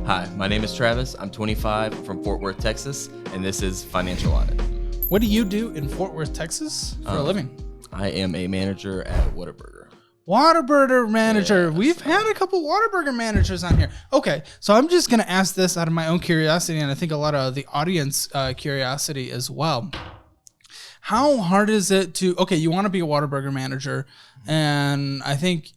Hi, my name is Travis. I'm 25 from Fort Worth, Texas, and this is Financial Audit. What do you do in Fort Worth, Texas for a living? I am a manager at Whataburger. Whataburger manager. Yes. We've had a couple Whataburger managers on here. Okay, so I'm just going to ask this out of my own curiosity, and I think a lot of the audience curiosity as well. How hard is it to, okay, you want to be a Whataburger manager, and I think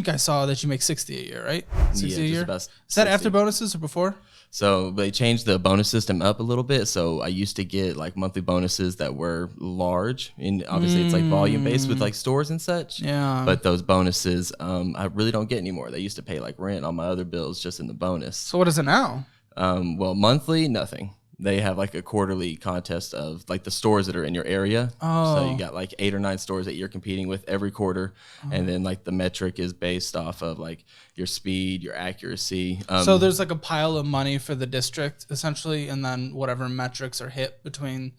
I saw that you make $60 a year, right? $60 a year? Is that after bonuses or before? So they changed the bonus system up a little bit. So I used to get like monthly bonuses that were large, and obviously it's like volume based with like stores and such. Yeah. But those bonuses, I really don't get anymore. They used to pay like rent on my other bills just in the bonus. So what is it now? Well, monthly, nothing. They have like a quarterly contest of like the stores that are in your area. Oh. So you got like 8 or 9 stores that you're competing with every quarter. And then like the metric is based off of like your speed, your accuracy. So there's like a pile of money for the district essentially, and then whatever metrics are hit between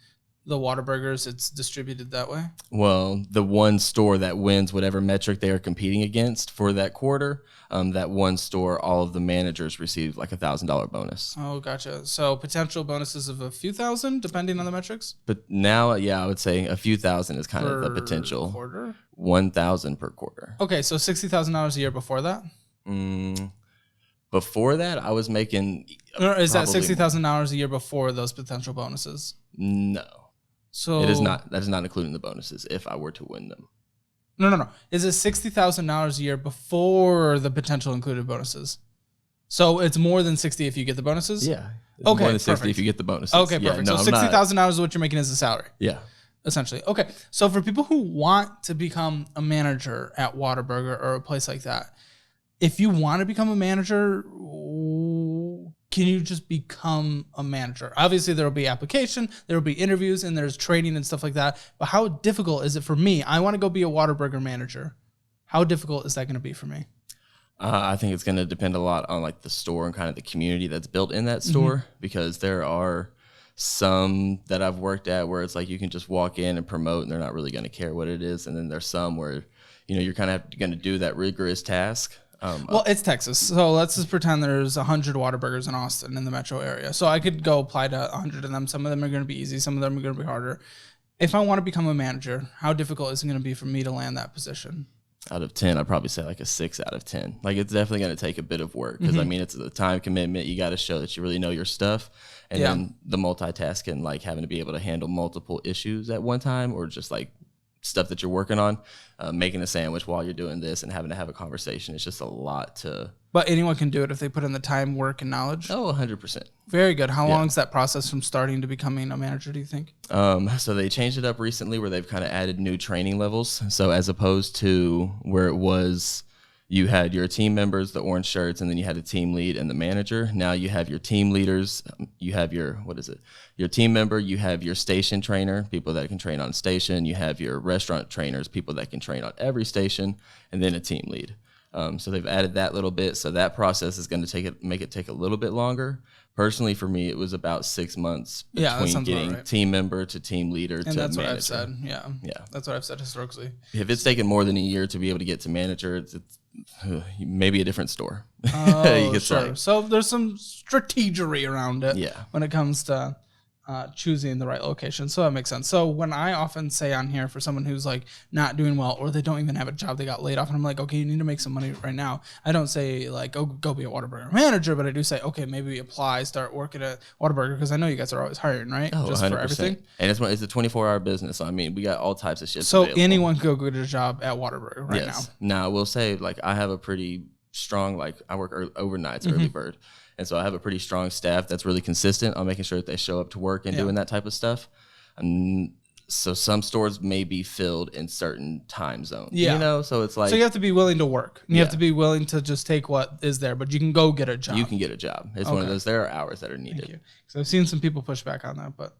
the Whataburgers, it's distributed that way? Well, the one store that wins whatever metric they are competing against for that quarter, that one store, all of the managers receive like $1,000 bonus. Oh, gotcha. So potential bonuses of a few thousand depending on the metrics? But now, yeah, I would say a few thousand is kind of the potential. Quarter? 1,000 per quarter. Okay, so $60,000 a year before that? Before that, I was making. Or is that $60,000 a year before those potential bonuses? No. So it is not. That is not including the bonuses if I were to win them. No. Is it $60,000 a year before the potential included bonuses? So it's more than 60 if you get the bonuses? Yeah. It's okay, more than 60 perfect. if you get the bonuses. Okay, perfect. Yeah, no, so $60,000 is what you're making as a salary. Yeah. Essentially. Okay. So for people who want to become a manager at Whataburger or a place like that, if you want to become a manager, can you just become a manager? Obviously, there will be application, there will be interviews, and there's training and stuff like that. But how difficult is it for me? I want to go be a Whataburger manager. How difficult is that going to be for me? I think it's going to depend a lot on like the store and kind of the community that's built in that store, because there are some that I've worked at where it's like you can just walk in and promote and they're not really going to care what it is. And then there's some where, you're kind of going to do that rigorous task. Well, it's Texas, so let's just pretend there's 100 Whataburgers in Austin in the metro area. So I could go apply to 100 of them. Some of them are going to be easy. Some of them are going to be harder. If I want to become a manager, how difficult is it going to be for me to land that position? Out of 10, I'd probably say like a 6 out of 10. Like it's definitely going to take a bit of work because it's a time commitment. You got to show that you really know your stuff, and then the multitasking, like having to be able to handle multiple issues at one time, or just like stuff that you're working on, making a sandwich while you're doing this and having to have a conversation. It's just a lot to. But anyone can do it if they put in the time, work, and knowledge? Oh, 100%. Very good. How long is that process from starting to becoming a manager, do you think? So they changed it up recently where they've kind of added new training levels. So as opposed to where it was, you had your team members, the orange shirts, and then you had a team lead and the manager. Now you have your team leaders, you have your team member, you have your station trainer, people that can train on station, you have your restaurant trainers, people that can train on every station, and then a team lead. So they've added that little bit. So that process is going to make it take a little bit longer. Personally, for me, it was about 6 months between getting team member to team leader to manager. And that's what I've said. Yeah. That's what I've said historically. If it's taken more than a year to be able to get to manager, it's maybe a different store. Oh, sure. So there's some strategery around it when it comes to choosing the right location. So that makes sense. So when I often say on here for someone who's like not doing well, or they don't even have a job, they got laid off, and I'm like, okay, you need to make some money right now. I don't say like, go be a Whataburger manager, but I do say, okay, maybe apply, start working at Whataburger, because I know you guys are always hiring, right? Oh, just 100%. for everything. And it's a 24-hour business. So I mean, we got all types of shit. So available. anyone can go get a job at Whataburger right now. Now I will say, like, I have a pretty strong, like, I work overnights, early bird. And so I have a pretty strong staff that's really consistent on making sure that they show up to work and doing that type of stuff. And so some stores may be filled in certain time zones. So it's like. So you have to be willing to work. You have to be willing to just take what is there, but you can go get a job. You can get a job. It's one of those, there are hours that are needed. Thank you. So I've seen some people push back on that, but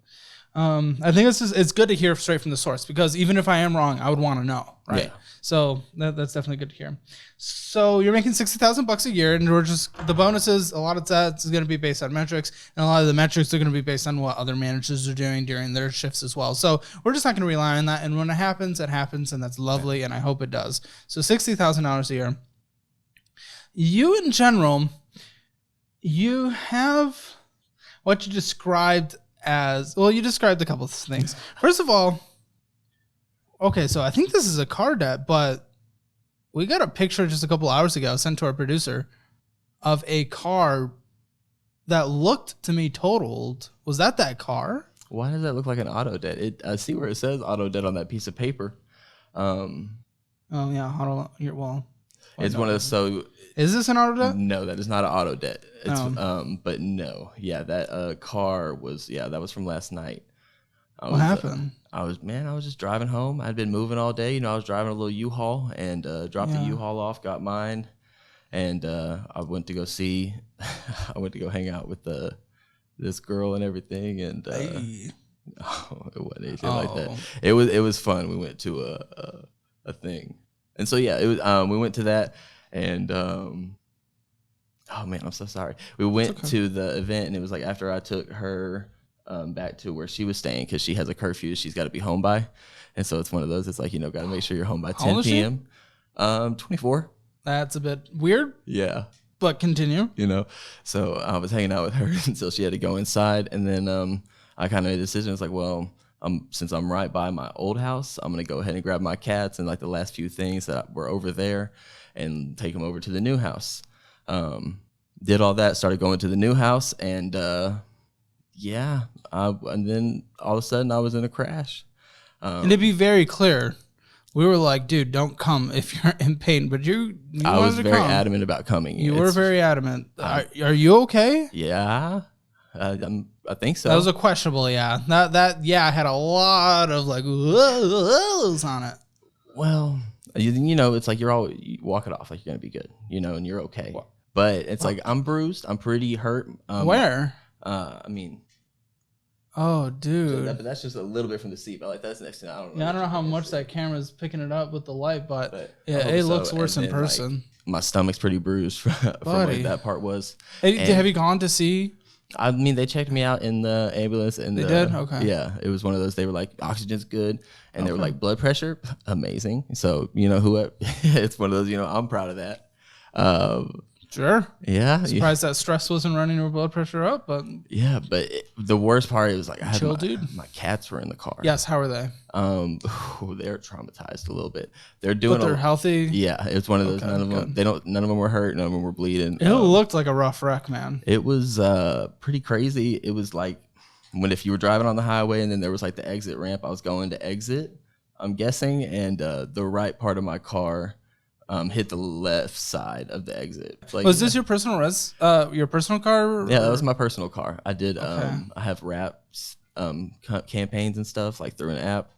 I think it's good to hear straight from the source, because even if I am wrong, I would want to know, right? Yeah. So that's definitely good to hear. So you're making $60,000 a year, and we're just the bonuses. A lot of that is going to be based on metrics, and a lot of the metrics are going to be based on what other managers are doing during their shifts as well. So we're just not going to rely on that. And when it happens, and that's lovely, and I hope it does. So $60,000 a year. You in general, You have what you described as, well, you described a couple of things. First of all, okay, so I think this is a car debt, but we got a picture just a couple hours ago sent to our producer of a car that looked to me totaled. Was that car? Why does that look like an auto debt? I see where it says auto debt on that piece of paper. Oh yeah, auto. Well, it's one of those. So is this an auto debt? No, that is not an auto debt. It's but no, yeah, that car was that was from last night. What happened? I was just driving home. I'd been moving all day. I was driving a little U-Haul and dropped the U-Haul off, got mine, and I went to go see. I went to go hang out with this girl and everything, and it wasn't anything like that. It was fun. We went to a thing, and so it was. We went to that, and oh man, I'm so sorry. We went to the event, and it was like after I took her back to where she was staying because she has a curfew she's got to be home by, and so it's one of those. It's like got to make sure you're home by 10 p.m. 24. That's a bit weird. Yeah. But continue. So I was hanging out with her until she had to go inside. And then I kind of made a decision. It's like, well, since I'm right by my old house, I'm going to go ahead and grab my cats and like the last few things that were over there and take them over to the new house. Did all that, started going to the new house. And and then all of a sudden I was in a crash. And to be very clear, we were like, dude, don't come if you're in pain. But you I was very adamant about coming. You were very adamant. Are you okay? Yeah, I think so. That was a questionable, yeah. That had a lot of like whoas on it. Well, it's like you walk it off like you're gonna be good, and you're okay. What? But it's like I'm bruised. I'm pretty hurt. Where? Oh, dude. But that's just a little bit from the seat. But like that's next thing. I don't know. Yeah, I don't know how much that camera's picking it up with the light, but it looks worse in person. Like, my stomach's pretty bruised from what that part was. Hey, have you gone to see? I mean, they checked me out in the ambulance. And they did? Okay. Yeah, it was one of those. They were like, oxygen's good. And they were like, blood pressure, amazing. So, whoever, it's one of those, I'm proud of that. Sure. Yeah. Surprised that stress wasn't running your blood pressure up, but yeah. But the worst part is like I had my cats were in the car. Yes. How are they? They're traumatized a little bit. They're doing. But they're healthy. Yeah, it's one of those. None of them. None of them were hurt. None of them were bleeding. It looked like a rough wreck, man. It was pretty crazy. It was like if you were driving on the highway and then there was like the exit ramp. I was going to exit. I'm guessing, and the right part of my car. Hit the left side of the exit. Like, was this your personal your personal car? Yeah, that was my personal car. I did. I have wraps, campaigns and stuff like through an app,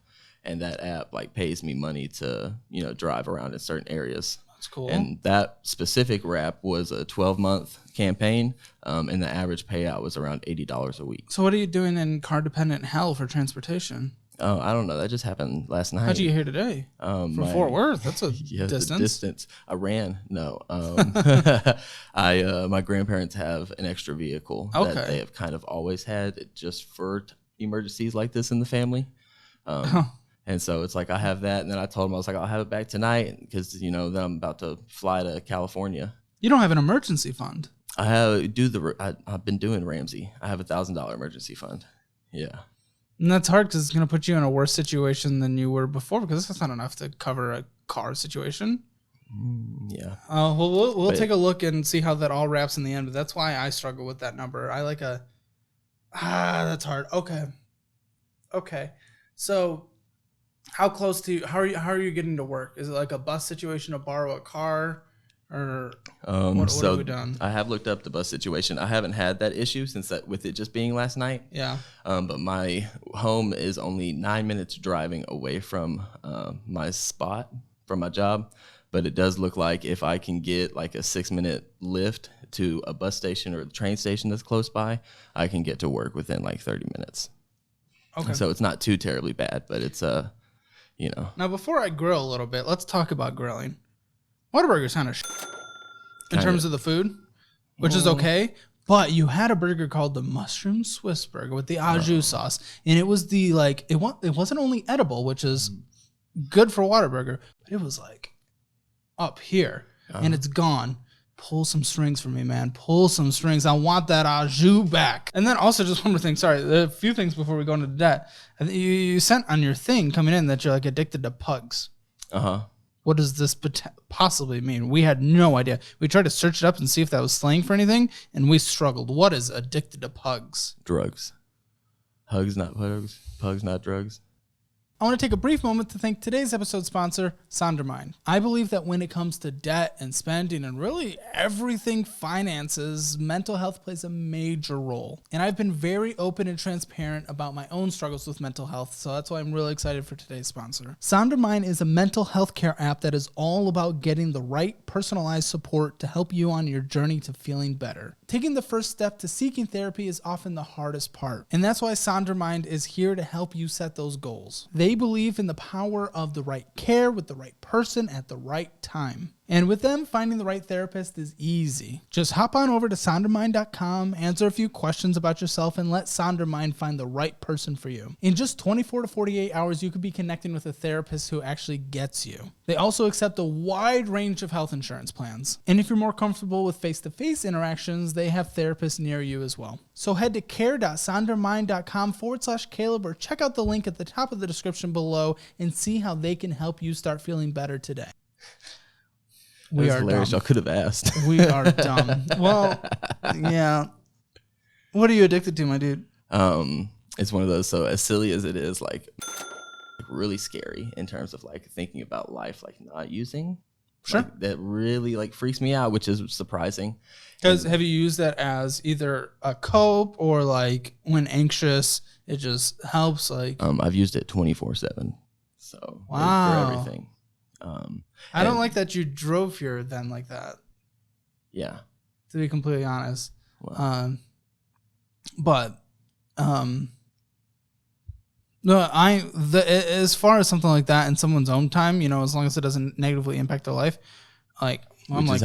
and that app like pays me money to drive around in certain areas. That's cool. And that specific wrap was a 12-month campaign, and the average payout was around $80 a week. So what are you doing in car dependent hell for transportation? Oh, I don't know. That just happened last night. How'd you get here today? From Fort Worth. That's a distance. I ran. No. My grandparents have an extra vehicle that they have kind of always had just for emergencies like this in the family. And so it's like I have that, and then I told them I was like I'll have it back tonight because then I'm about to fly to California. You don't have an emergency fund. I've been doing Ramsey. I have $1,000 emergency fund. Yeah. And that's hard because it's going to put you in a worse situation than you were before because that's not enough to cover a car situation. Yeah. We'll take a look and see how that all wraps in the end. But that's why I struggle with that number. I like that's hard. Okay. So how are you getting to work? Is it like a bus situation to borrow a car? Or what have we done? I have looked up the bus situation. I haven't had that issue with it just being last night. Yeah. But my home is only 9 minutes driving away from my spot from my job. But it does look like if I can get like a 6-minute lift to a bus station or the train station that's close by, I can get to work within like 30 minutes. Okay. So it's not too terribly bad, but it's Now, before I grill a little bit, let's talk about grilling. Whataburger's kind of in terms of the food, which is okay. But you had a burger called the Mushroom Swiss Burger with the au jus sauce, and it was it wasn't only edible, which is good for Whataburger, but it was like up here, and it's gone. pull some strings for me, man. Pull some strings. I want that au jus back. And then also just one more thing. Sorry, there are a few things before we go into debt. I think you sent on your thing coming in that you're like addicted to pugs. Uh-huh. What does this possibly mean? We had no idea. We tried to search it up and see if that was slang for anything, and we struggled. What is addicted to pugs? Drugs. Hugs, not pugs. Pugs, not drugs. I want to take a brief moment to thank today's episode sponsor, Sondermind. I believe that when it comes to debt and spending and really everything finances, mental health plays a major role. And I've been very open and transparent about my own struggles with mental health, so that's why I'm really excited for today's sponsor. Sondermind is a mental health care app that is all about getting the right personalized support to help you on your journey to feeling better. Taking the first step to seeking therapy is often the hardest part, and that's why Sondermind is here to help you set those goals. They believe in the power of the right care with the right person at the right time. And with them, finding the right therapist is easy. Just hop on over to sondermind.com, answer a few questions about yourself, and let Sondermind find the right person for you. In just 24 to 48 hours, you could be connecting with a therapist who actually gets you. They also accept a wide range of health insurance plans. And if you're more comfortable with face-to-face interactions, they have therapists near you as well. So head to care.sondermind.com/Caleb or check out the link at the top of the description below and see how they can help you start feeling better today. We are hilarious. Y'all could have asked. We are dumb. Well, yeah. What are you addicted to, my dude? It's one of those. So as silly as it is, like really scary in terms of like thinking about life, like not using. Sure. Like, that really like freaks me out, which is surprising. Because have you used that as either a cope or like when anxious, it just helps? Like I've used it 24/7. So wow. For everything. I don't like that you drove here then like that. Yeah. To be completely honest. Wow. No, as far as something like that in someone's own time, you know, as long as it doesn't negatively impact their life, like I'm like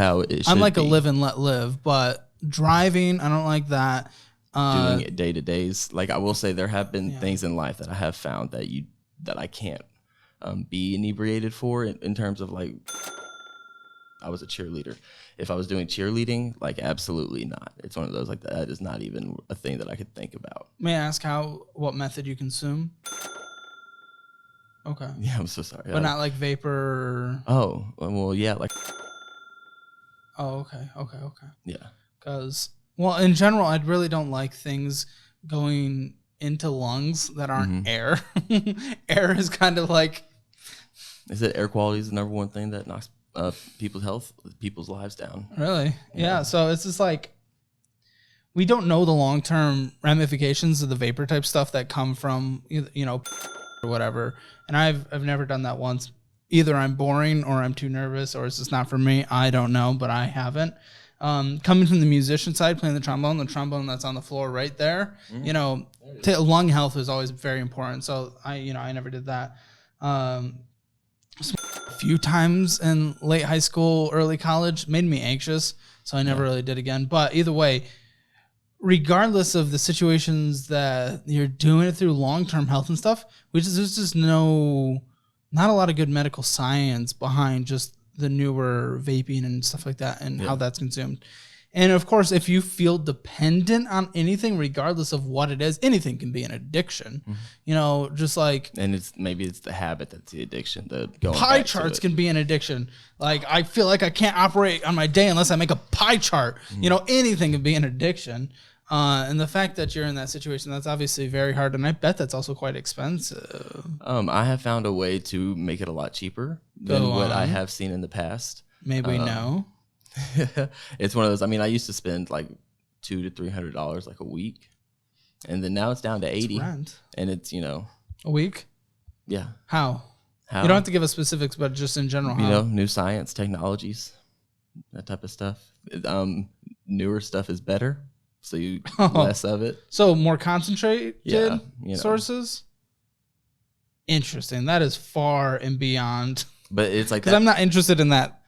a live and let live. But driving, I don't like that. Doing it day to days, like I will say, there have been things in life that I have found that I can't be inebriated for in terms of like. I was a cheerleader. If I was doing cheerleading, like absolutely not. It's one of those like that is not even a thing that I could think about. May I ask what method you consume? Okay. Yeah, I'm so sorry. But not like vapor. Oh, well, yeah, like. Oh, okay. Yeah. Because, well, in general, I really don't like things going into lungs that aren't air. Air is kind of like. Is it air quality is the number one thing that knocks people's health, people's lives down? Really? Yeah. So it's just like we don't know the long-term ramifications of the vapor type stuff that come from or whatever. And I've never done that once. Either I'm boring or I'm too nervous or it's just not for me. I don't know, but I haven't. Coming from the musician side, playing the trombone that's on the floor right there. Lung health is always very important. So I never did that. A few times in late high school, early college, made me anxious, so I never really did again. But either way, regardless of the situations that you're doing it through long-term health and stuff, there's just not a lot of good medical science behind just the newer vaping and stuff like that and how that's consumed. And of course, if you feel dependent on anything, regardless of what it is, anything can be an addiction. Just like. And maybe it's the habit that's the addiction. Pie charts can be an addiction. Like I feel like I can't operate on my day unless I make a pie chart. Anything can be an addiction. And the fact that you're in that situation, that's obviously very hard. And I bet that's also quite expensive. I have found a way to make it a lot cheaper than what I have seen in the past. Maybe we know. It's one of those. I mean, I used to spend like $200 to $300 like a week, and then now it's down to $80. Rent. And it's a week. Yeah. How? You don't have to give us specifics, but just in general. New science, technologies, that type of stuff. Newer stuff is better, so you less of it. So more concentrated sources. Interesting. That is far and beyond. But it's like because I'm not interested in that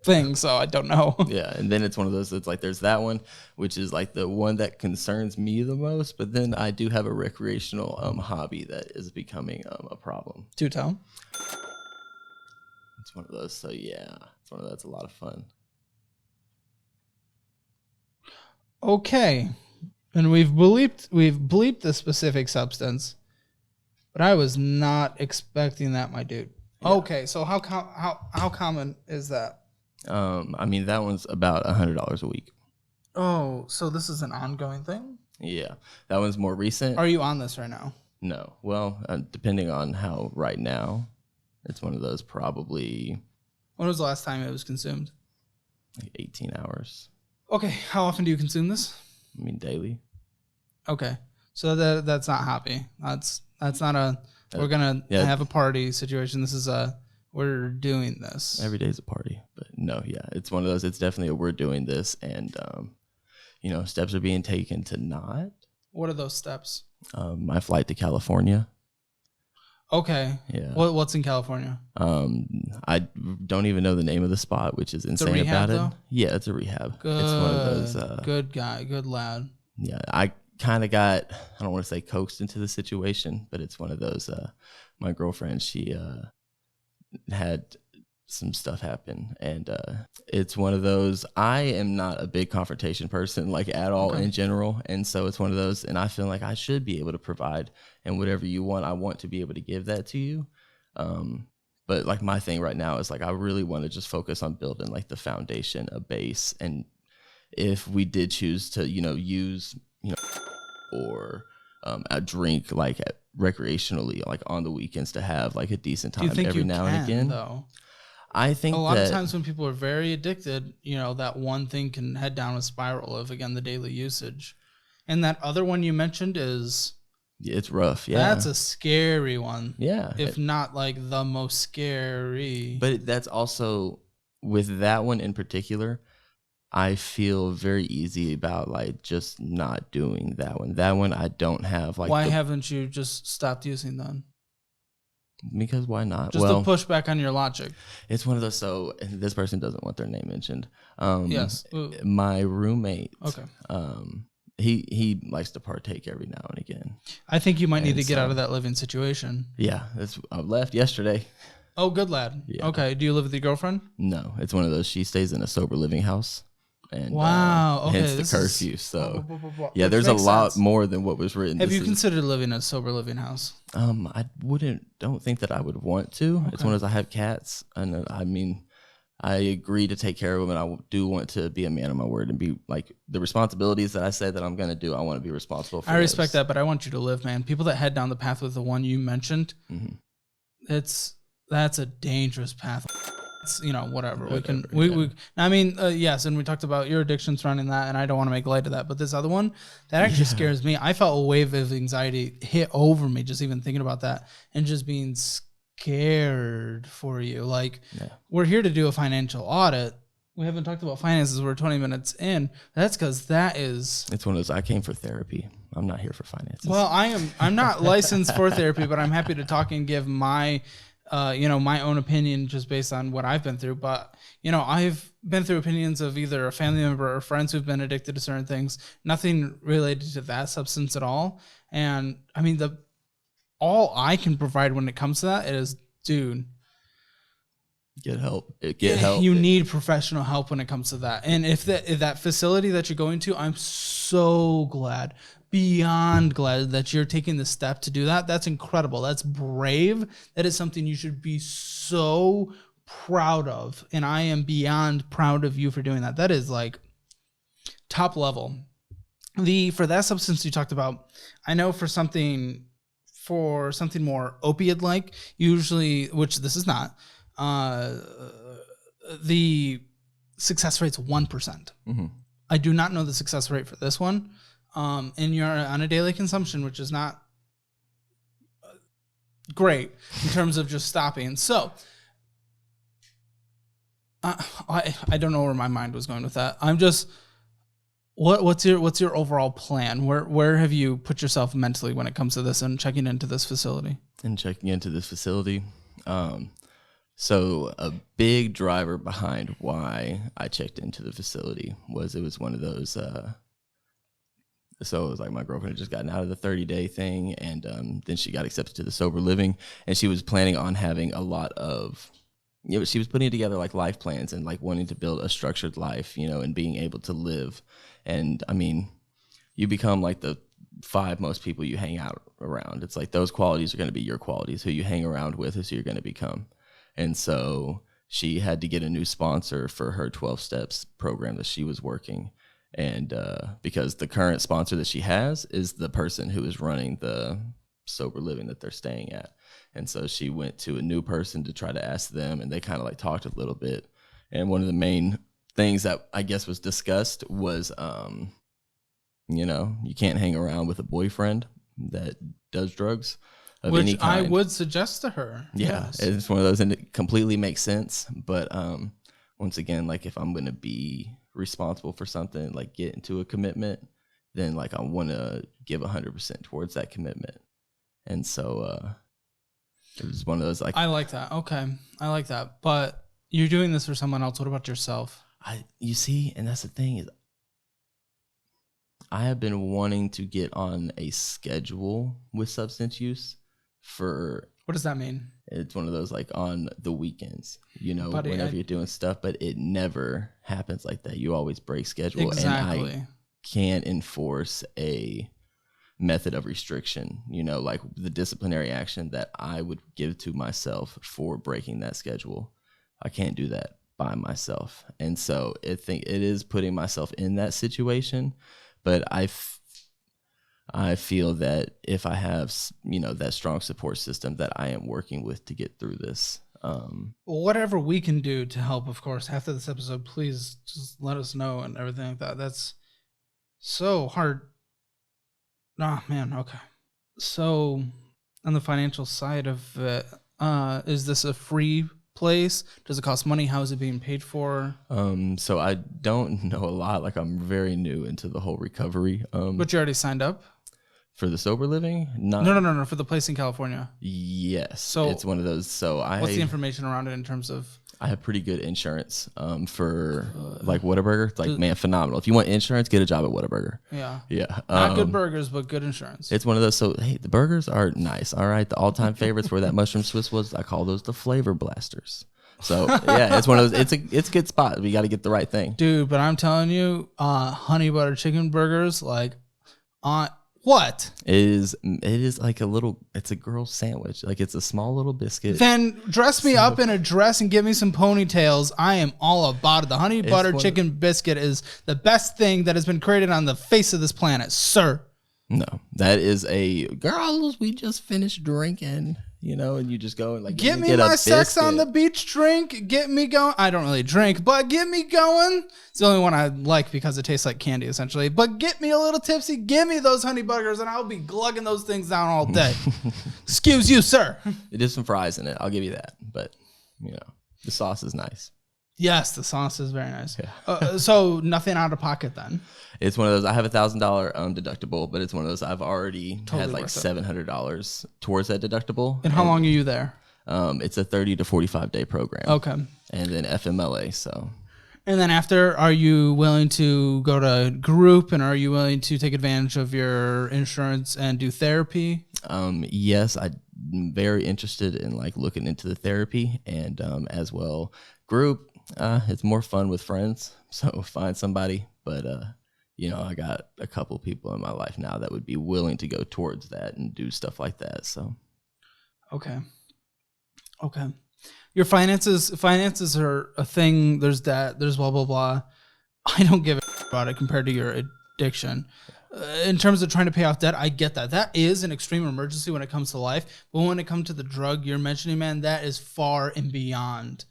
thing, so I don't know. Yeah, and then it's one of those. It's like there's that one, which is like the one that concerns me the most. But then I do have a recreational hobby that is becoming a problem. Do tell. It's one of those. So yeah, it's one of that's a lot of fun. Okay. And we've bleeped the specific substance, but I was not expecting that, my dude. Yeah. Okay, so how common is that? I mean, that one's about $100 a week. Oh, so this is an ongoing thing? Yeah, that one's more recent. Are you on this right now? No. Well, depending on how right now, it's one of those probably. When was the last time it was consumed? Like 18 hours. Okay, how often do you consume this? I mean, daily. Okay, so that's not happy. That's not a we're gonna have a party situation. This is we're doing this. Every day's a party, but no, yeah, it's one of those. It's definitely we're doing this, and steps are being taken to not. What are those steps? My flight to California. Okay. Yeah. What's in California? I don't even know the name of the spot, which is insane rehab, about it. though? Yeah, it's a rehab. Good. It's one of those. Good guy. Good lad. Yeah, I kind of got. I don't want to say coaxed into the situation, but it's one of those. My girlfriend, she had some stuff happen, and it's one of those. I am not a big confrontation person, like at all in general, and so it's one of those. And I feel like I should be able to provide, and whatever you want, I want to be able to give that to you. But like my thing right now is like I really want to just focus on building like the foundation, a base, and if we did choose to, use, or a drink like recreationally, like on the weekends to have like a decent time every now and again. Though? I think a lot of times when people are very addicted, that one thing can head down a spiral of, again, the daily usage. And that other one you mentioned it's rough. Yeah. That's a scary one. Yeah. If not like the most scary. But that's also, with that one in particular, I feel very easy about like just not doing that one. That one I don't have like. Why haven't you just stopped using then? Because why not? Just to push back on your logic. It's one of those. So this person doesn't want their name mentioned. Yes. My roommate. Okay. He likes to partake every now and again. I think you might need to get out of that living situation. Yeah, I left yesterday. Oh, good lad. Yeah. Okay. Do you live with your girlfriend? No, it's one of those. She stays in a sober living house. And, wow. Okay. Hence the curfew. So yeah, there's a lot more than what was written. Have you considered living in a sober living house? I don't think that I would want to. Okay. It's one of those. I have cats, and I mean, I agree to take care of them, and I do want to be a man of my word and be like the responsibilities that I said that I'm going to do. I want to be responsible for. I respect that, but I want you to live, man. People that head down the path with the one you mentioned, that's a dangerous path. It's, whatever. Yes, and we talked about your addiction surrounding that, and I don't want to make light of that, but this other one, that actually scares me. I felt a wave of anxiety hit over me just even thinking about that, and just being scared for you. Like, we're here to do a financial audit. We haven't talked about finances. We're 20 minutes in. That's because it's one of those. I came for therapy. I'm not here for finances. Well, I'm not licensed for therapy, but I'm happy to talk and give my my own opinion just based on what I've been through. But, I've been through opinions of either a family member or friends who've been addicted to certain things, nothing related to that substance at all. And I mean, all I can provide when it comes to that is, dude, get help. Help. You need professional help when it comes to that. And if that facility that you're going to, I'm so glad, beyond glad that you're taking the step to do that. That's incredible. That's brave. That is something you should be so proud of. And I am beyond proud of you for doing that. That is like top level. For that substance you talked about, I know for something more opiate-like, usually, which this is not, the success rate's 1%. I do not know the success rate for this one. And you're on a daily consumption, which is not great in terms of just stopping. So I don't know where my mind was going with that. I'm just, what's your overall plan? Where have you put yourself mentally when it comes to this and checking into this facility? So a big driver behind why I checked into the facility was it was one of those. So it was like my girlfriend had just gotten out of the 30-day thing, and then she got accepted to the sober living, and she was planning on having a lot of, she was putting together like life plans and like wanting to build a structured life, and being able to live. And I mean, you become like the 5 most people you hang out around. It's like those qualities are going to be your qualities. Who you hang around with is who you're going to become. And so she had to get a new sponsor for her 12 steps program that she was working. And because the current sponsor that she has is the person who is running the sober living that they're staying at. And so she went to a new person to try to ask them, and they kind of like talked a little bit. And one of the main things that I guess was discussed was, you can't hang around with a boyfriend that does drugs of any Which kind. I would suggest to her. Yeah, Yes. it's one of those, and it completely makes sense. But once again, like if I'm going to be responsible for something, like get into a commitment, then like I want to give 100% towards that commitment. And so it was one of those like, I like that. Okay. I like that. But you're doing this for someone else. What about yourself? you see, and that's the thing is, I have been wanting to get on a schedule with substance use for. What does that mean? It's one of those like on the weekends, Buddy, whenever you're doing stuff, but it never happens like that. You always break schedule. Exactly. And I can't enforce a method of restriction, like the disciplinary action that I would give to myself for breaking that schedule. I can't do that by myself. And so I think it is putting myself in that situation. But I feel that if I have, that strong support system that I am working with to get through this. Whatever we can do to help, of course, after this episode, please just let us know and everything like that. That's so hard. Oh, man. Okay. So on the financial side of it, is this a free place? Does it cost money? How is it being paid for? So I don't know a lot. Like I'm very new into the whole recovery. But you already signed up? For the sober living? No. For the place in California. Yes. So it's one of those. So what's the information around it in terms of? I have pretty good insurance for like Whataburger. It's like, man, phenomenal. If you want insurance, get a job at Whataburger. Yeah. Yeah. Not good burgers, but good insurance. It's one of those. So, hey, the burgers are nice. All right. The all-time favorites where that mushroom Swiss was, I call those the flavor blasters. So, yeah, it's one of those. It's a good spot. But you got to get the right thing. Dude, but I'm telling you, honey butter chicken burgers, like, what? It is like it's a girl's sandwich. Like it's a small little biscuit. Then dress me up in a dress and give me some ponytails. I am all about it. The honey butter chicken biscuit is the best thing that has been created on the face of this planet, sir. No, that is a girls. We just finished drinking, and you just go and like get me my sex on the beach drink. Get me going. I don't really drink, but get me going. It's the only one I like because it tastes like candy, essentially. But get me a little tipsy. Give me those honey buggers, and I'll be glugging those things down all day. Excuse you, sir. It is some fries in it. I'll give you that. But the sauce is nice. Yes, the sauce is very nice. Yeah. So nothing out of pocket then. It's one of those. I have $1,000 deductible, but it's one of those. I've already had like worth it. $700 towards that deductible. And how long are you there? It's a 30 to 45 day program. Okay. And then FMLA. So. And then after, are you willing to go to group, and are you willing to take advantage of your insurance and do therapy? Yes, I'm very interested in like looking into the therapy, and as well group. It's more fun with friends, so find somebody. But I got a couple people in my life now that would be willing to go towards that and do stuff like that. So, okay. Your finances are a thing. There's that. There's blah blah blah. I don't give a about it compared to your addiction. In terms of trying to pay off debt, I get that. That is an extreme emergency when it comes to life. But when it comes to the drug you're mentioning, man, that is far and beyond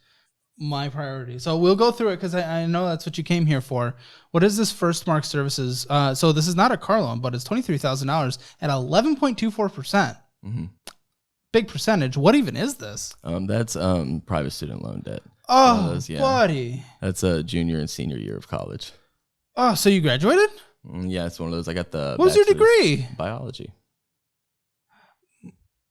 my priority. So we'll go through it because I know that's what you came here for. What is this First Mark Services? So this is not a car loan, but it's $23,000 at 11.24%. Mm-hmm. Big percentage. What even is this? That's private student loan debt. Oh, buddy. That's a junior and senior year of college. Oh, so you graduated? Yeah, it's one of those. I got the. What was your degree? Biology.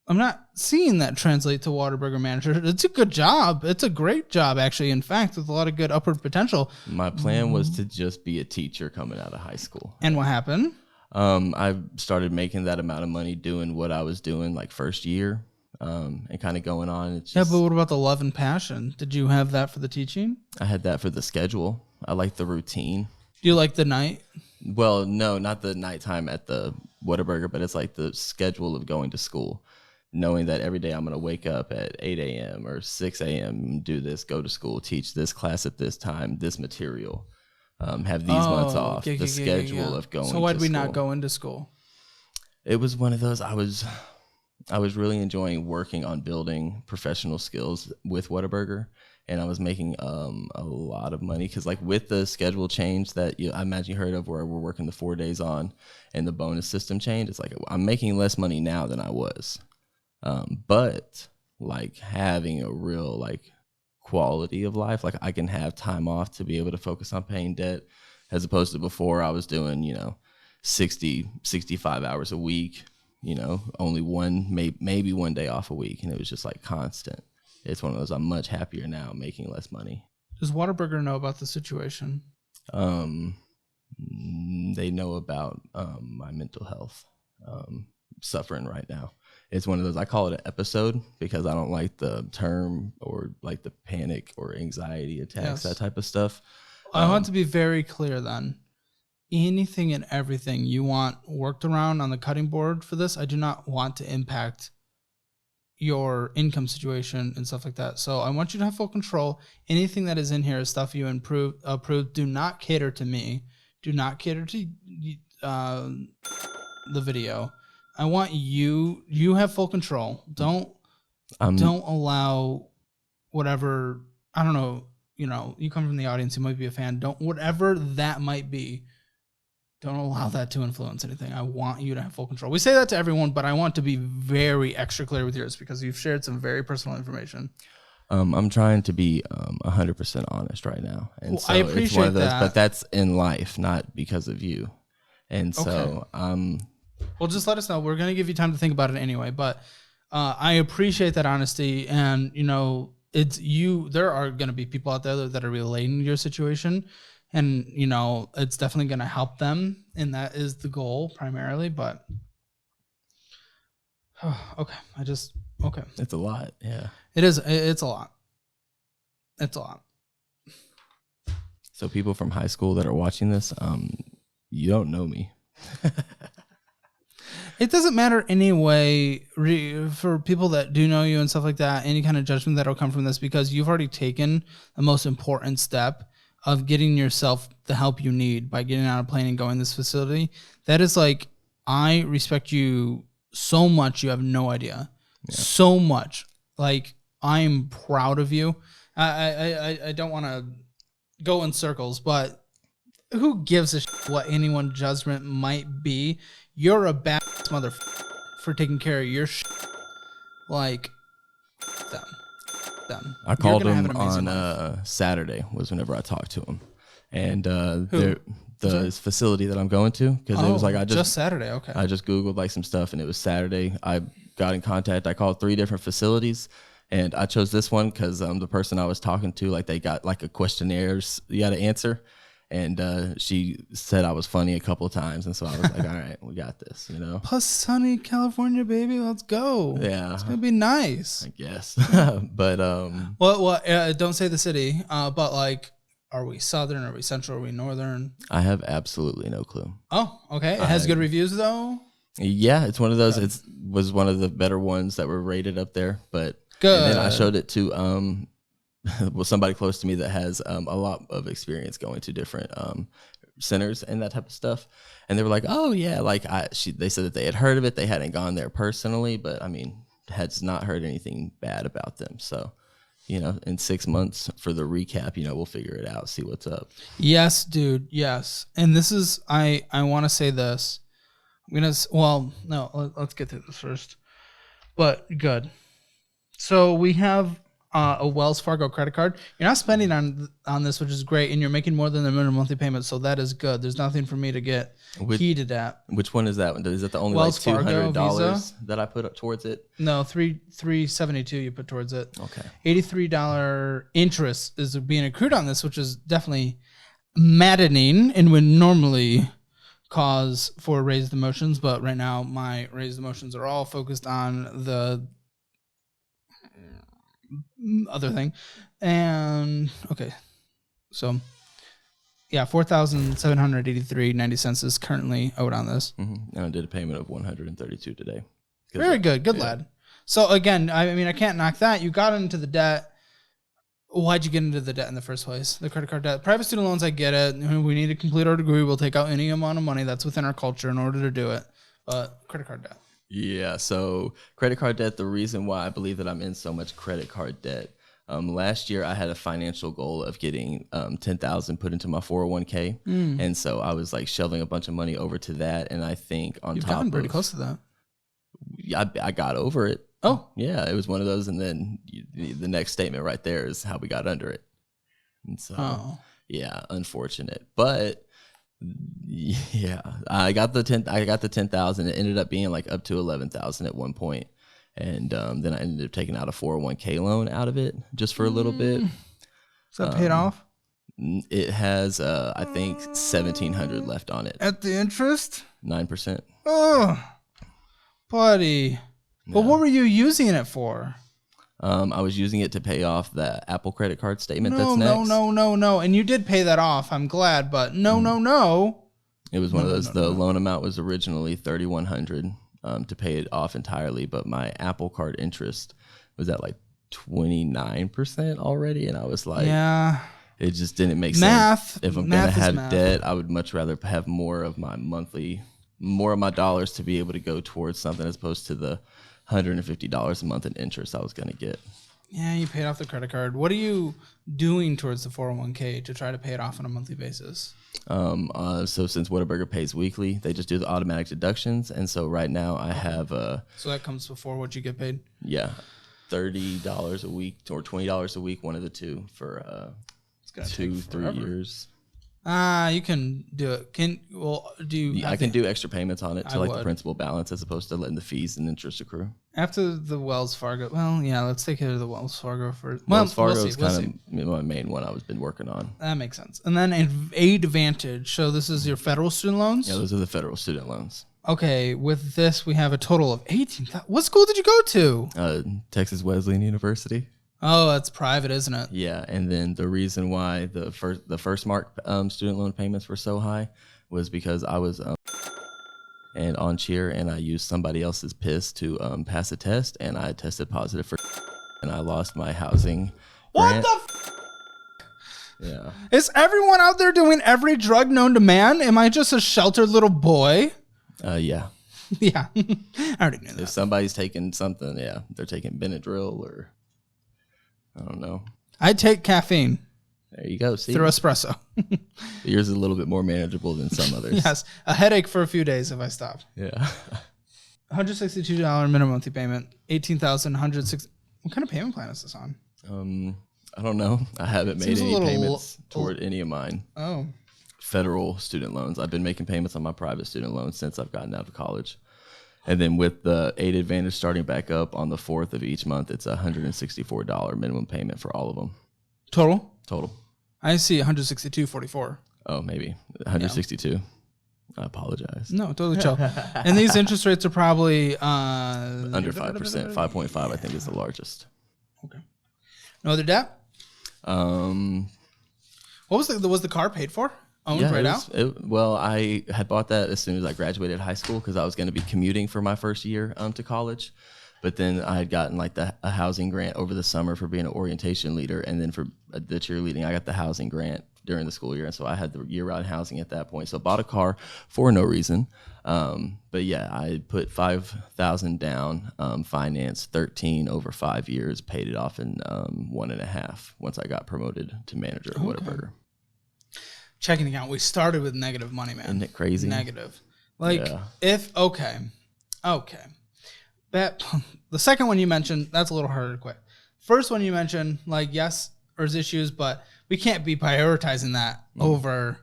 I'm not seeing that translate to Whataburger manager. It's a good job. It's a great job, actually. In fact, with a lot of good upward potential. My plan was to just be a teacher coming out of high school. And what happened? I started making that amount of money doing what I was doing like first year. and kind of going on. It's Yeah, just, but what about the love and passion? Did you have that for the teaching? I had that for the schedule. I like the routine. Do you like the night? Well, no, not the nighttime at the Whataburger, but it's like the schedule of going to school, knowing that every day I'm going to wake up at 8 a.m. or 6 a.m., do this, go to school, teach this class at this time, this material, have these months off, the schedule of going to school. So why'd we not go into school? It was one of those, I was really enjoying working on building professional skills with Whataburger. And I was making a lot of money because, like, with the schedule change that I imagine you heard of, where we're working the 4 days on, and the bonus system change, it's like I'm making less money now than I was. But like having a real like quality of life, like I can have time off to be able to focus on paying debt, as opposed to before I was doing 60, 65 hours a week, only maybe 1 day off a week, and it was just like constant. It's one of those, I'm much happier now making less money. Does Whataburger know about the situation? They know about my mental health suffering right now. It's one of those, I call it an episode because I don't like the term or like the panic or anxiety attacks, that type of stuff. I want to be very clear then. Anything and everything you want worked around on the cutting board for this, I do not want to impact your income situation and stuff like that. So I want you to have full control. Anything that is in here is stuff you approved. Do not cater to me. Do not cater to the video. I want you have full control. Don't allow whatever, I don't know, you come from the audience, you might be a fan. Whatever that might be, don't allow that to influence anything. I want you to have full control. We say that to everyone, but I want to be very extra clear with yours because you've shared some very personal information. I'm trying to be 100% honest right now. And so I appreciate it's one of those, that. but that's in life, not because of you. And so well, just let us know. We're going to give you time to think about it anyway, but I appreciate that honesty. And, it's you. There are going to be people out there that are relating to your situation. And, it's definitely going to help them. And that is the goal primarily. But, okay. Okay. It's a lot. Yeah. It is. It's a lot. It's a lot. So people from high school that are watching this, you don't know me. It doesn't matter anyway for people that do know you and stuff like that, any kind of judgment that will come from this, because you've already taken the most important step of getting yourself the help you need by getting on a plane and going to this facility. That is like, I respect you so much. You have no idea. Yeah. So much. Like, I'm proud of you. I don't want to go in circles, but who gives a shit what anyone's judgment might be? You're a bad motherfucker for taking care of your shit. Like, them. I called him on Saturday was whenever I talked to him. And the facility that I'm going to, because it was like, just Saturday. Okay. I just Googled like some stuff and it was Saturday. I got in contact. I called 3 different facilities and I chose this one because the person I was talking to, like, they got like a questionnaire you got to answer. And she said I was funny a couple of times. And so I was like, all right, we got this, Plus sunny California, baby. Let's go. Yeah. It's going to be nice. I guess. But, well, don't say the city, but like, are we Southern? Are we Central? Are we Northern? I have absolutely no clue. Oh, okay. It has good reviews though. Yeah. It's one of those, it was one of the better ones that were rated up there, but good. And then I showed it to, somebody close to me that has a lot of experience going to different centers and that type of stuff, and they were like, "Oh yeah," like they said that they had heard of it, they hadn't gone there personally, but I mean, had not heard anything bad about them. So, in 6 months for the recap, we'll figure it out, see what's up. Yes, dude. Yes, and this is I want to say this. Let's get through this first. But good. So we have a Wells Fargo credit card. You're not spending on this, which is great, and you're making more than the minimum monthly payment, so that is good. There's nothing for me to get heated at. Which one is that one? Is that the only Wells like $200 that I put up towards it? No, $372 you put towards it. Okay. $83 interest is being accrued on this, which is definitely maddening and would normally cause for raised emotions, but right now my raised emotions are all focused on the other thing. And okay. So yeah, $4,783.90 is currently owed on this. And I did a payment of $132 today. Very good. Good lad. So again, I mean, I can't knock that. You got into the debt. Why'd you get into the debt in the first place? The credit card debt. Private student loans, I get it. We need to complete our degree. We'll take out any amount of money that's within our culture in order to do it. But credit card debt. Yeah. So credit card debt, the reason why I believe that I'm in so much credit card debt. Last year I had a financial goal of getting $10,000 put into my 401k. And so I was like shoving a bunch of money over to that. And I think You've gotten pretty close to that. I got over it. Oh, yeah, it was one of those, and then the next statement right there is how we got under it. And so, yeah, unfortunate, but yeah, I got the 10,000. It ended up being like up to 11,000 at one point, and then I ended up taking out a 401k loan out of it just for a little bit. Is that paid off? It has, I think, 1,700 left on it. At the interest? 9%. Oh, buddy. But what were you using it for? I was using it to pay off the Apple credit card statement that's next. No. And you did pay that off. I'm glad, but no. It was one of those. The loan amount was originally $3,100 to pay it off entirely, but my Apple card interest was at like 29% already, and I was like, yeah, it just didn't make sense. If I'm gonna have debt, I would much rather have more of my dollars to be able to go towards something as opposed to the $150 a month in interest I was going to get. Yeah, you paid off the credit card. What are you doing towards the 401k to try to pay it off on a monthly basis? So since Whataburger pays weekly, they just do the automatic deductions. And so right now I have So that comes before what you get paid? Yeah, $30 a week or $20 a week, one of the two for 2-3 years. You can do it. I can do extra payments on it to like the principal balance as opposed to letting the fees and interest accrue. After the Wells Fargo, let's take care of the Wells Fargo first. Wells Fargo is kind of my main one I've been working on. That makes sense. And then Advantage. So this is your federal student loans? Yeah, those are the federal student loans. Okay, with this we have a total of 18,000. What school did you go to? Texas Wesleyan University. Oh, that's private, isn't it? Yeah, and then the reason why the first mark student loan payments were so high was because I was and on cheer, and I used somebody else's piss to pass a test, and I tested positive for, and I lost my housing grant. What the? Yeah. Is everyone out there doing every drug known to man? Am I just a sheltered little boy? Yeah. Yeah, I already knew that. If somebody's taking something, yeah, they're taking Benadryl or. I don't know. I take caffeine. There you go. See? Through espresso. Yours is a little bit more manageable than some others. Yes. A headache for a few days if I stopped. Yeah. $162 minimum monthly payment. $18,106. What kind of payment plan is this on? I don't know. I haven't made any payments toward any of mine. Oh. Federal student loans. I've been making payments on my private student loans since I've gotten out of college. And then with the Aid Advantage starting back up on the 4th of each month, it's a $164 minimum payment for all of them. Total? Total. I see $162.44. Oh, maybe. 162. Yeah. I apologize. No, totally chill. And these interest rates are probably under 5%. 5.5 I think is the largest. Okay. No other debt? What was the car paid for? Owned out? Well, I had bought that as soon as I graduated high school because I was going to be commuting for my first year to college. But then I had gotten like a housing grant over the summer for being an orientation leader. And then for the cheerleading, I got the housing grant during the school year. And so I had the year-round housing at that point. So I bought a car for no reason. But yeah, I put $5,000 down, financed 13 over 5 years, paid it off in 1.5 once I got promoted to manager at Whataburger. Checking account. We started with negative money, man. Isn't it crazy? Negative. Okay. The second one you mentioned, that's a little harder to quit. First one you mentioned, like, yes, there's issues, but we can't be prioritizing that over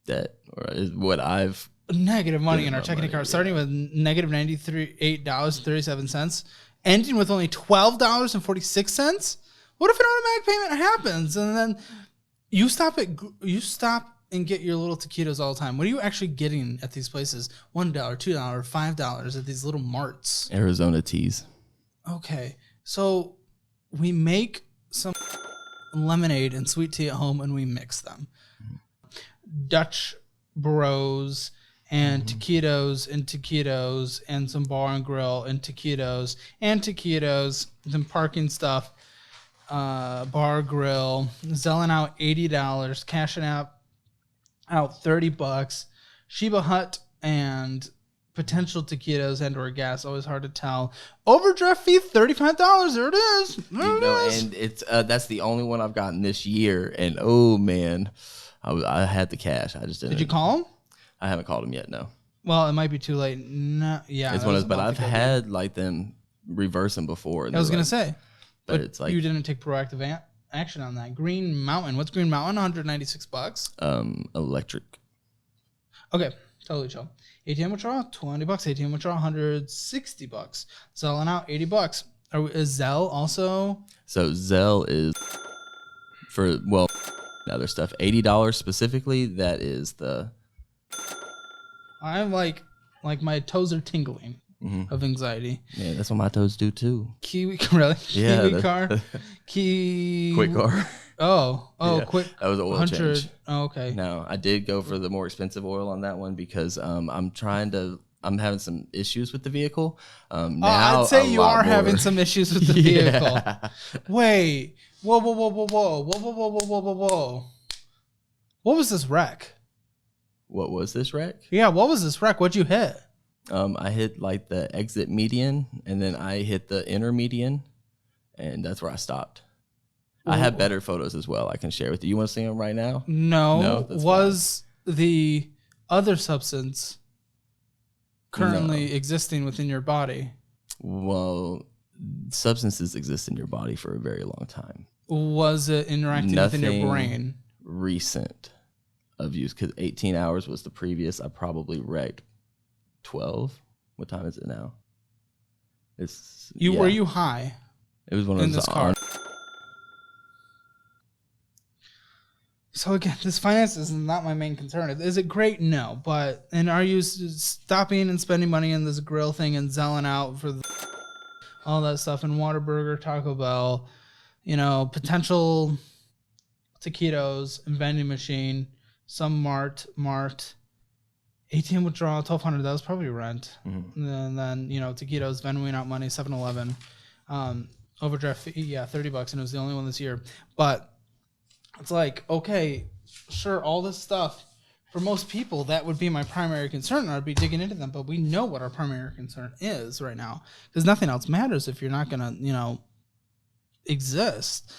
that, or is what I've negative money in our checking account, starting with negative $98.37, ending with only $12.46. What if an automatic payment happens and then you stop and get your little taquitos all the time? What are you actually getting at these places? $1, $2, $5 at these little marts. Arizona teas. Okay. So we make some lemonade and sweet tea at home, and we mix them. Dutch Bros and taquitos and taquitos and some bar and grill and taquitos, some parking stuff, bar grill, selling out $80, cashing out $30, Sheba Hut and potential taquitos and or gas, always hard to tell. Overdraft fee $35. There it is. There it is. And it's that's the only one I've gotten this year. And oh man, I had the cash. I just didn't. Did you call him? I haven't called him yet. No. Well, it might be too late. No, yeah, it's one of those. But I've had like them reverse them before. I was gonna say, but it's like you didn't take proactive action on that. Green Mountain. What's Green Mountain? $196. Electric. Okay, totally chill. ATM withdrawal, $20. ATM withdrawal, $160. Selling out, $80. Is Zelle also? So Zelle is for other stuff. $80 specifically. That is the. I'm like my toes are tingling of anxiety. Yeah, that's what my toes do too. Kiwi, really? Yeah, Kiwi car. Quick car. Oh, yeah, quick. That was an oil change. Oh, okay. No, I did go for the more expensive oil on that one because I'm having some issues with the vehicle. Now I'd say you are having some issues with the vehicle. Yeah. Wait. Whoa. What was this wreck? What was this wreck? Yeah, what was this wreck? What'd you hit? I hit like the exit median, and then I hit the inner median, and that's where I stopped. I have better photos as well I can share with you. You want to see them right now? No. Was the other substance currently existing within your body? Well, substances exist in your body for a very long time. Was it interacting within your brain? Recent of use, because 18 hours was the previous. I probably wrecked 12. What time is it now? Were you high? It was one of those car. So again, this finance is not my main concern. Is it great? No. And are you stopping and spending money on this grill thing and selling out for all that stuff and Whataburger, Taco Bell, potential taquitos and vending machine, some Mart, ATM withdrawal, $1,200. That was probably rent. Mm-hmm. And then, taquitos, Venmoing out money, 7-Eleven, overdraft fee, yeah, $30, and it was the only one this year. But it's like, okay, sure, all this stuff, for most people, that would be my primary concern. I'd be digging into them, but we know what our primary concern is right now, because nothing else matters if you're not going to, exist.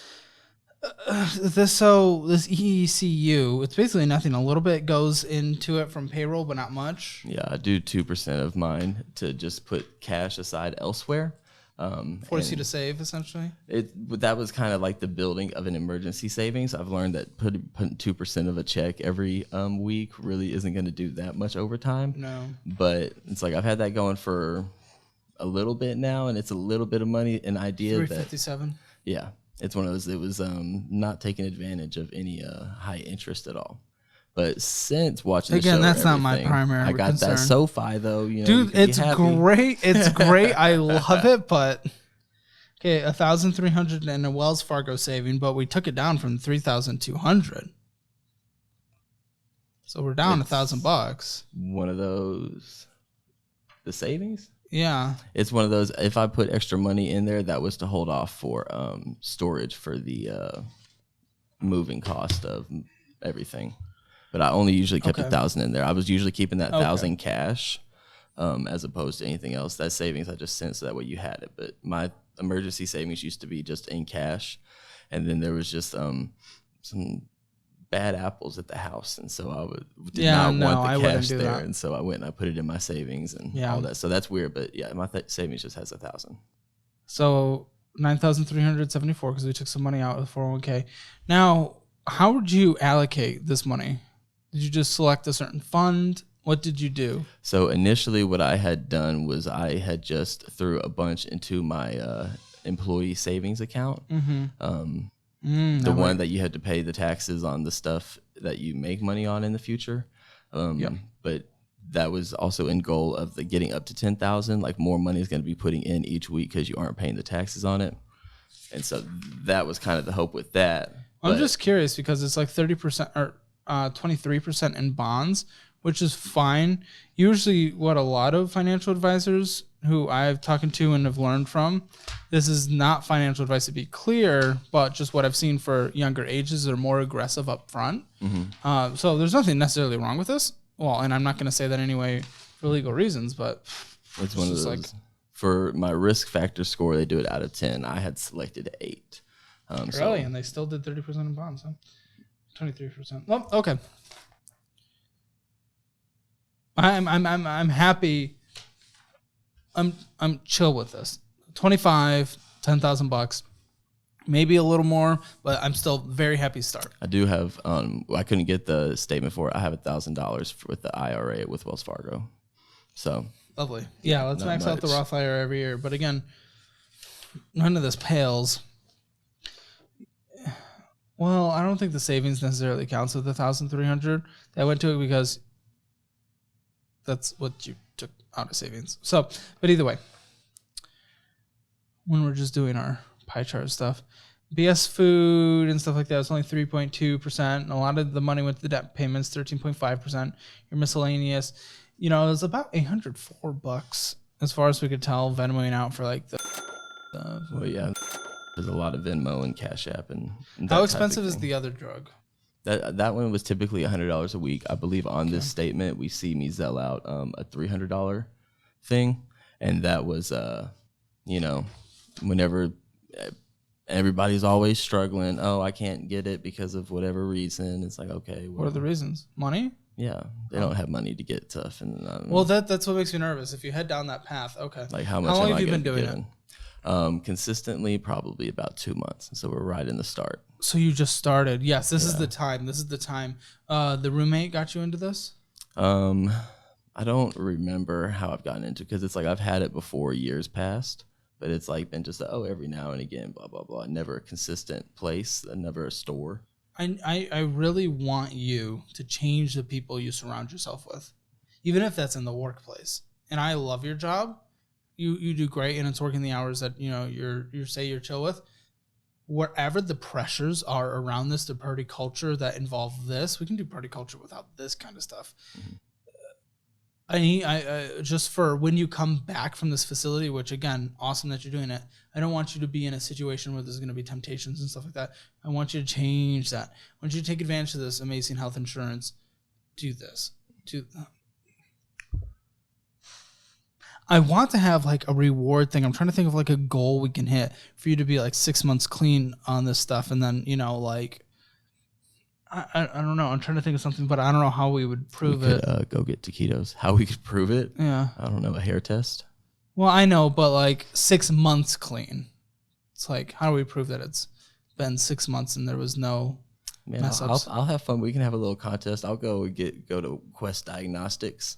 This EECU, it's basically nothing. A little bit goes into it from payroll, but not much. Yeah, I do 2% of mine to just put cash aside elsewhere. Force you to save, essentially. That was kind of like the building of an emergency savings. I've learned that putting 2% of a check every week really isn't going to do that much over time. No. But it's like I've had that going for a little bit now, and it's a little bit of money. An idea $357. Yeah. It's one of those, it was not taking advantage of any high interest at all. But since watching the show, again, that's not my primary concern. I got that SoFi though. Dude, it's great. It's great. I love it. But okay, $1,300 in a Wells Fargo saving, but we took it down from $3,200. So we're down $1,000. One of those, the savings. Yeah, it's one of those. If I put extra money in there, that was to hold off for storage for the moving cost of everything. But I only usually kept 1,000 in there. I was usually keeping that 1,000 cash, as opposed to anything else. That savings I just sent so that way you had it. But my emergency savings used to be just in cash, and then there was just some bad apples at the house, and so I did not want the cash there, and so I went and I put it in my savings and all that. So that's weird, but yeah, my savings just has 1,000. So 9,374 because we took some money out of the 401k. Now, how would you allocate this money? Did you just select a certain fund? What did you do? So initially, what I had done was I had just threw a bunch into my employee savings account. Mm-hmm. The one that you had to pay the taxes on the stuff that you make money on in the future. But that was also in goal of getting up to 10,000. Like more money is going to be putting in each week because you aren't paying the taxes on it. And so that was kind of the hope with that. I'm just curious because it's like 30% or 23% in bonds, which is fine. Usually what a lot of financial advisors who I've talked to and have learned from, this is not financial advice to be clear, but just what I've seen for younger ages that are more aggressive up front. So there's nothing necessarily wrong with this. Well, and I'm not going to say that anyway for legal reasons, but it's one of those. Like, for my risk factor score, they do it out of 10. I had selected 8. Really? And they still did 30% in bonds, huh? 23%. Well, okay. I'm happy. I'm chill with this. 25, $10,000, maybe a little more, but I'm still very happy to start. I do have. I couldn't get the statement for it. I have $1,000 with the IRA with Wells Fargo. So lovely. Yeah, let's max out the Roth IRA every year. But again, none of this pales. Well, I don't think the savings necessarily counts with the 1,300. I went to it because that's what you took out of savings. So, but either way, when we're just doing our pie chart stuff, BS food and stuff like that, it's only 3.2%. And a lot of the money went to the debt payments, 13.5%. Your miscellaneous, you know, it was about $804 as far as we could tell, Venmoing out for like the well, yeah, there's a lot of Venmo and Cash App and how expensive is the other drug? That one was typically $100 a week. I believe on this statement we see me sell out a $300 thing, and that was you know, whenever everybody's always struggling. Oh, I can't get it because of whatever reason. It's like, okay, well, what are the reasons? Money? Yeah, they don't have money to get stuff, and well, that's what makes me nervous. If you head down that path, okay. Like how long have you been doing it? Consistently, probably about 2 months. So we're right in the start. So you just started. Yes, this is the time. This is the time. The roommate got you into this? I don't remember how I've gotten into it because it's like I've had it before years past, but it's like been just every now and again, blah blah blah. Never a consistent place, never a store. I really want you to change the people you surround yourself with, even if that's in the workplace. And I love your job. You do great, and it's working the hours that you're chill with. Wherever the pressures are around this, the party culture that involve this, we can do party culture without this kind of stuff. Mm-hmm. I just for when you come back from this facility, which again, awesome that you're doing it. I don't want you to be in a situation where there's going to be temptations and stuff like that. I want you to change that. I want you to take advantage of this amazing health insurance. Do this. I want to have like a reward thing. I'm trying to think of like a goal we can hit for you to be like 6 months clean on this stuff. And then, like, I don't know. I'm trying to think of something, but I don't know how we would prove it. Go get taquitos. How we could prove it? Yeah. I don't know. A hair test? Well, I know, but like 6 months clean. It's like, how do we prove that it's been 6 months and there was no mess ups? I'll have fun. We can have a little contest. I'll go to Quest Diagnostics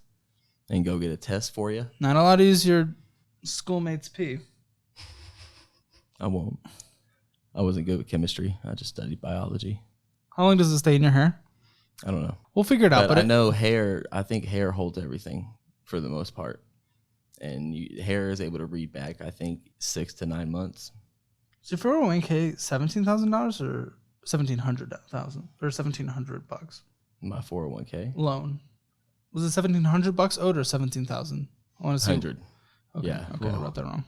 and go get a test for you. Not allowed to use your schoolmate's pee. I won't. I wasn't good with chemistry. I just studied biology. How long does it stay in your hair? I don't know. We'll figure it out. But I know hair. I think hair holds everything for the most part, and hair is able to read back. I think 6 to 9 months. So for 401k, $17,000 or $1,700,000 or $1,700? My 401k loan. Was it $1,700 owed or $17,000? I want to say 100. Okay. Yeah. Okay, I wrote that wrong.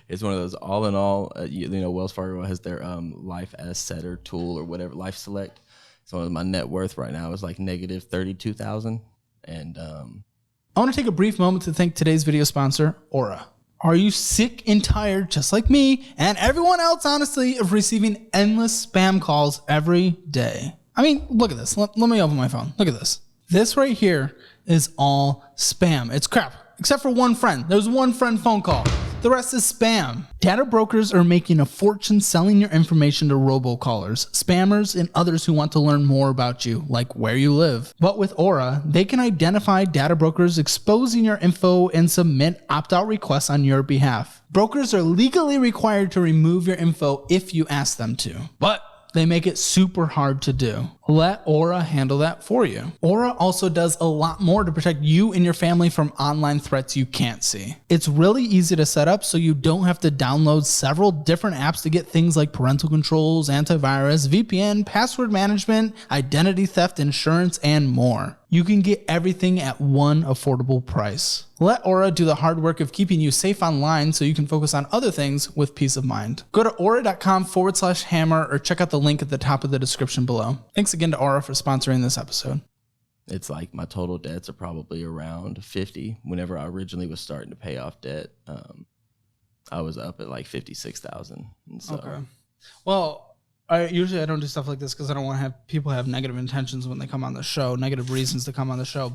It's one of those all in all, Wells Fargo has their life as setter tool or whatever, Life Select. So my net worth right now is like negative 32,000. And I want to take a brief moment to thank today's video sponsor, Aura. Are you sick and tired, just like me and everyone else, honestly, of receiving endless spam calls every day? I mean, look at this. Let me open my phone. Look at this. This right here is all spam. It's crap, except for one friend. There's one friend phone call. The rest is spam. Data brokers are making a fortune selling your information to robocallers, spammers, and others who want to learn more about you, like where you live. But with Aura, they can identify data brokers exposing your info and submit opt-out requests on your behalf. Brokers are legally required to remove your info if you ask them to, but they make it super hard to do. Let Aura handle that for you. Aura also does a lot more to protect you and your family from online threats you can't see. It's really easy to set up so you don't have to download several different apps to get things like parental controls, antivirus, VPN, password management, identity theft, insurance, and more. You can get everything at one affordable price. Let Aura do the hard work of keeping you safe online so you can focus on other things with peace of mind. Go to aura.com/hammer or check out the link at the top of the description below. Thanks again to Aura for sponsoring this episode. It's like my total debts are probably around 50. Whenever I originally was starting to pay off debt, I was up at like 56,000. And so, okay. Well, I don't do stuff like this because I don't want to have people have negative intentions when they come on the show, negative reasons to come on the show.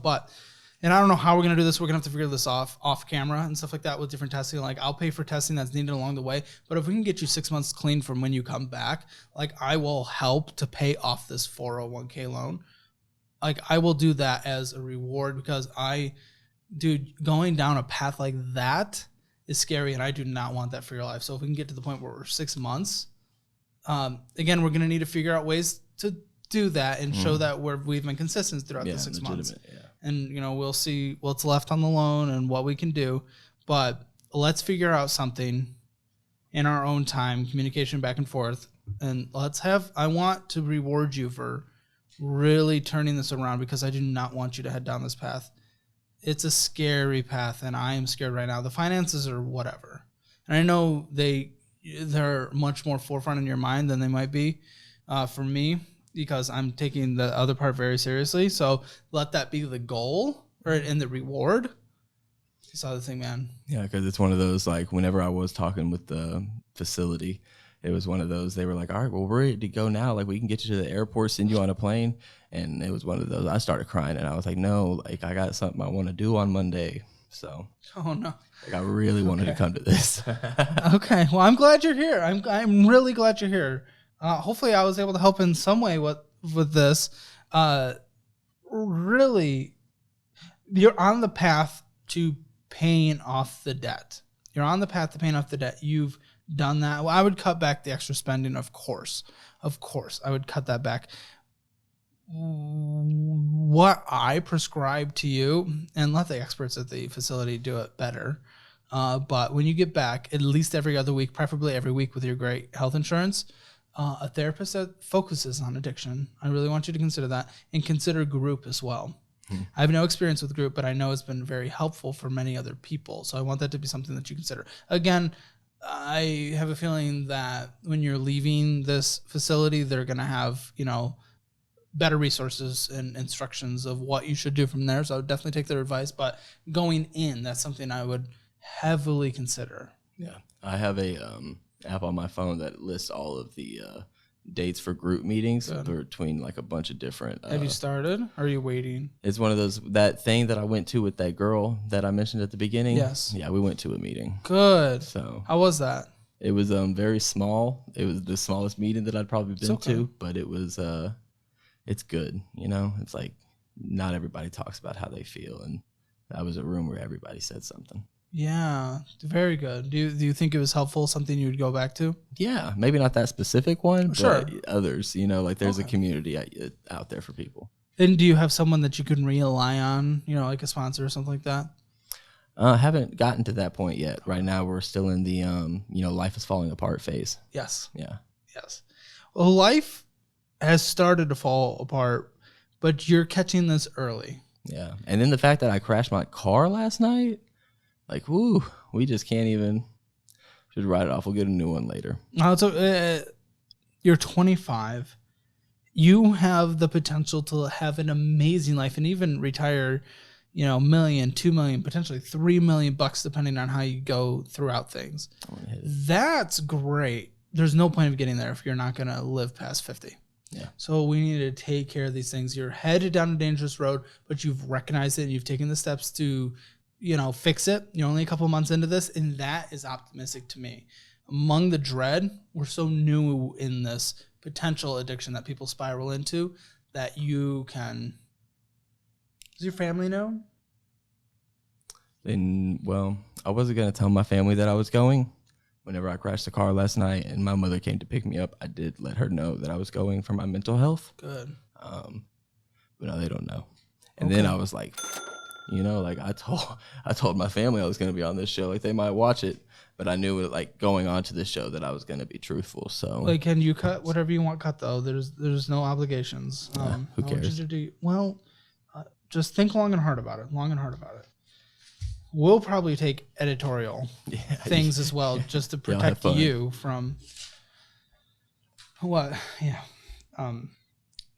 And I don't know how we're going to do this. We're going to have to figure this off camera and stuff like that with different testing. Like I'll pay for testing that's needed along the way. But if we can get you 6 months clean from when you come back, like I will help to pay off this 401k loan. Like I will do that as a reward because going down a path like that is scary and I do not want that for your life. So if we can get to the point where we're 6 months, again, we're going to need to figure out ways to do that and show that we've been consistent throughout the 6 months. Yeah. And, we'll see what's left on the loan and what we can do. But let's figure out something in our own time, communication back and forth. And I want to reward you for really turning this around because I do not want you to head down this path. It's a scary path and I am scared right now. The finances are whatever. And I know they're much more forefront in your mind than they might be for me because I'm taking the other part very seriously. So let that be the goal and the reward. This other thing, man. Yeah, because it's one of those, like, whenever I was talking with the facility, it was one of those, they were like, all right, well, we're ready to go now. Like, we can get you to the airport, send you on a plane. And it was one of those, I started crying, and I was like, no, like, I got something I want to do on Monday. So, oh, no. Like, I really wanted to come to this. Okay, well, I'm glad you're here. I'm really glad you're here. Hopefully, I was able to help in some way with this. Really, you're on the path to paying off the debt. You're on the path to paying off the debt. You've done that. Well, I would cut back the extra spending, of course. Of course, I would cut that back. What I prescribe to you, and let the experts at the facility do it better, but when you get back, at least every other week, preferably every week with your great health insurance, a therapist that focuses on addiction. I really want you to consider that and consider group as well. I have no experience with group, but I know it's been very helpful for many other people. So I want that to be something that you consider. Again, I have a feeling that when you're leaving this facility, they're going to have, better resources and instructions of what you should do from there. So I would definitely take their advice. But going in, that's something I would heavily consider. Yeah. I have a app on my phone that lists all of the dates for group meetings between like a bunch of different. Have you started? Or are you waiting? It's one of those, that thing that I went to with that girl that I mentioned at the beginning. Yes. Yeah, we went to a meeting. Good. So how was that? It was very small. It was the smallest meeting that I'd probably been to, but it was it's good. It's like not everybody talks about how they feel, and that was a room where everybody said something. Yeah, very good. Do you think it was helpful, something you would go back to? Yeah, maybe not that specific one, sure. But others, like there's a community out there for people. And do you have someone that you can rely on, like a sponsor or something like that? I haven't gotten to that point yet. Right now, we're still in the, life is falling apart phase. Yes. Yeah. Yes. Well, life has started to fall apart, but you're catching this early. Yeah. And then the fact that I crashed my car last night, like, woo, we just can't even, should write it off. We'll get a new one later. You're 25. You have the potential to have an amazing life and even retire, $1 million, $2 million, potentially $3 million, depending on how you go throughout things. That's great. There's no point of getting there if you're not going to live past 50. Yeah. So we need to take care of these things. You're headed down a dangerous road, but you've recognized it and you've taken the steps to fix it. You're only a couple months into this, and that is optimistic to me. Among the dread, we're so new in this potential addiction that people spiral into that you can. Does your family know? Well, I wasn't going to tell my family that I was going. Whenever I crashed the car last night and my mother came to pick me up, I did let her know that I was going for my mental health. Good. But no, they don't know. And then I was like, like I told my family I was going to be on this show. Like they might watch it, but I knew like going on to this show that I was going to be truthful. So like, can you cut whatever you want cut though? There's no obligations. Who cares? Just think long and hard about it. We'll probably take editorial things as well, just to protect you from what? Yeah.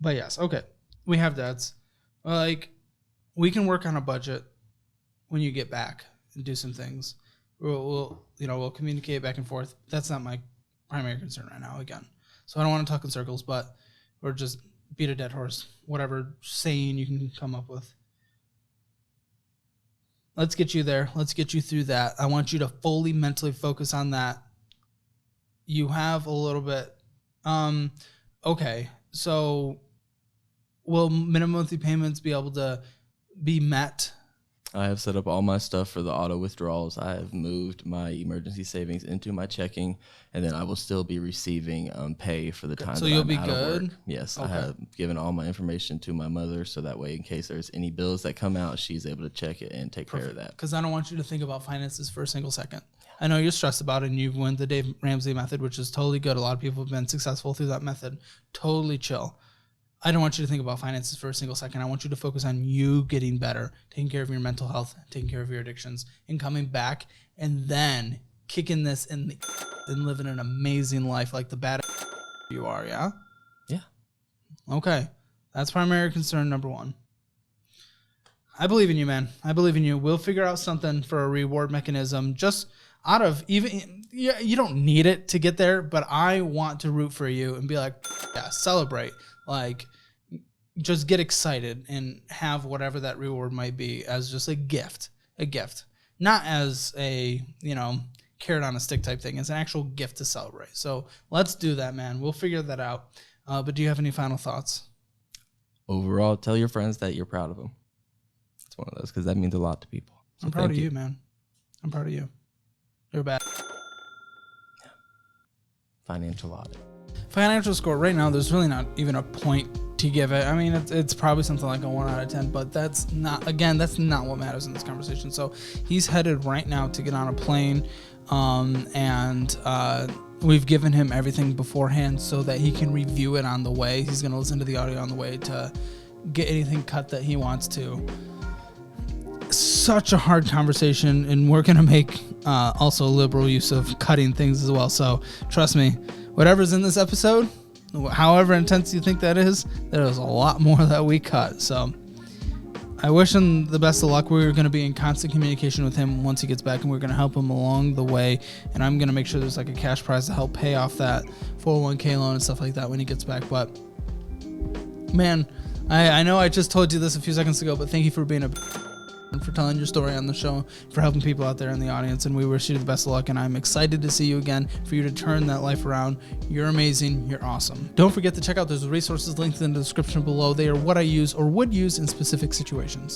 But yes, okay. We have dads. Like, we can work on a budget when you get back and do some things. We'll communicate back and forth. That's not my primary concern right now, again. So I don't want to talk in circles, or just beat a dead horse. Whatever saying you can come up with. Let's get you there. Let's get you through that. I want you to fully mentally focus on that. You have a little bit. Okay, so will minimum monthly payments be able to be met? I have set up all my stuff for the auto withdrawals. I have moved my emergency savings into my checking, and then I will still be receiving pay for the time. So that you'll I'm be out good? Of work. Yes, Okay. I have given all my information to my mother, so that way, in case there's any bills that come out, she's able to check it and take care of that. Because I don't want you to think about finances for a single second. I know you're stressed about it, and you've went the Dave Ramsey method, which is totally good. A lot of people have been successful through that method. Totally chill. I don't want you to think about finances for a single second. I want you to focus on you getting better, taking care of your mental health, taking care of your addictions, and coming back and then kicking this and living an amazing life like the bad you are, yeah? Yeah. Okay. That's primary concern number one. I believe in you, man. I believe in you. We'll figure out something for a reward mechanism just out of even, you don't need it to get there, but I want to root for you and be like, yeah, celebrate. Like, just get excited and have whatever that reward might be as just a gift, not as a, carrot on a stick type thing. It's an actual gift to celebrate. So let's do that, man. We'll figure that out. But do you have any final thoughts? Overall, tell your friends that you're proud of them. It's one of those because that means a lot to people. So I'm proud of you, man. I'm proud of you. You're bad. Yeah. Financial audit. Financial score right now, there's really not even a point to give it. I mean, it's probably something like a 1 out of 10, but that's not what matters in this conversation. So he's headed right now to get on a plane, and we've given him everything beforehand so that he can review it on the way. He's going to listen to the audio on the way to get anything cut that he wants to. Such a hard conversation, and we're going to make also liberal use of cutting things as well. So trust me, whatever's in this episode, however intense you think that is, there's a lot more that we cut. So I wish him the best of luck. We're going to be in constant communication with him once he gets back, and we're going to help him along the way. And I'm going to make sure there's like a cash prize to help pay off that 401k loan and stuff like that when he gets back. But man, I know I just told you this a few seconds ago, but thank you for being for telling your story on the show, for helping people out there in the audience, and we wish you the best of luck, and I'm excited to see you again, for you to turn that life around. You're amazing. You're awesome. Don't forget to check out those resources linked in the description below. They are what I use or would use in specific situations.